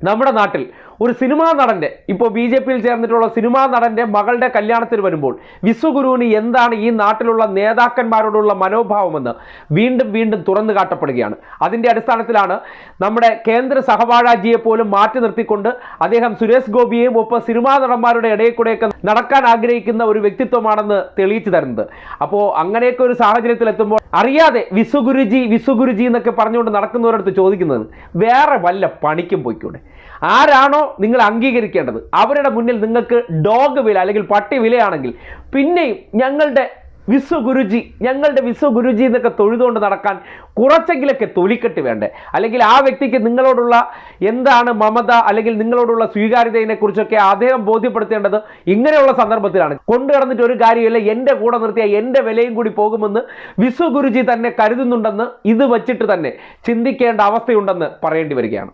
നമ്മുടെ നാട്ടിൽ ഒരു സിനിമാ നടൻ്റെ ഇപ്പോൾ BJP-യിൽ ചേർന്നിട്ടുള്ള സിനിമാ നടൻ്റെ മകളുടെ കല്യാണത്തിന് വരുമ്പോൾ വിശ്വഗുരുവിന് എന്താണ് ഈ നാട്ടിലുള്ള നേതാക്കന്മാരോടുള്ള മനോഭാവമെന്ന് വീണ്ടും വീണ്ടും തുറന്നു കാട്ടപ്പെടുകയാണ്. അതിൻ്റെ അടിസ്ഥാനത്തിലാണ് നമ്മുടെ കേന്ദ്ര സഹവാഴാജിയെ പോലും മാറ്റി നിർത്തിക്കൊണ്ട് അദ്ദേഹം സുരേഷ് ഗോപിയെയും ഒപ്പം സിനിമാ നടന്മാരുടെ ഇടയിൽ കൂടെയൊക്കെ നടക്കാൻ ആഗ്രഹിക്കുന്ന ഒരു വ്യക്തിത്വമാണെന്ന് തെളിയിച്ചു തരുന്നത്. അപ്പോൾ അങ്ങനെയൊക്കെ ഒരു സാഹചര്യത്തിൽ എത്തുമ്പോൾ അറിയാതെ വിശ്വഗുരുജി എന്നൊക്കെ പറഞ്ഞുകൊണ്ട് നടക്കുന്നവരടുത്ത് ചോദിക്കുന്നത് വേറെ വല്ല പണിക്കും പോയിക്കൂടെ? ആരാണോ നിങ്ങൾ അംഗീകരിക്കേണ്ടത് അവരുടെ മുന്നിൽ നിങ്ങൾക്ക് ഡോഗ് വില അല്ലെങ്കിൽ പട്ടി വിലയാണെങ്കിൽ പിന്നെയും ഞങ്ങളുടെ വിശ്വഗുരുജി എന്നൊക്കെ തൊഴുതുകൊണ്ട് നടക്കാൻ കുറച്ചെങ്കിലൊക്കെ തൊലിക്കെട്ട് വേണ്ടേ? അല്ലെങ്കിൽ ആ വ്യക്തിക്ക് നിങ്ങളോടുള്ള എന്താണ് മമത അല്ലെങ്കിൽ നിങ്ങളോടുള്ള സ്വീകാര്യതയെ കുറിച്ചൊക്കെ അദ്ദേഹം ബോധ്യപ്പെടുത്തേണ്ടത് ഇങ്ങനെയുള്ള സന്ദർഭത്തിലാണ്. കൊണ്ടു കിടന്നിട്ട് ഒരു കാര്യമില്ല, എൻ്റെ കൂടെ നിർത്തിയാൽ എൻ്റെ വിലയും കൂടി പോകുമെന്ന് വിശ്വഗുരുജി തന്നെ കരുതുന്നുണ്ടെന്ന് ഇത് വച്ചിട്ട് തന്നെ ചിന്തിക്കേണ്ട അവസ്ഥയുണ്ടെന്ന് പറയേണ്ടി വരികയാണ്.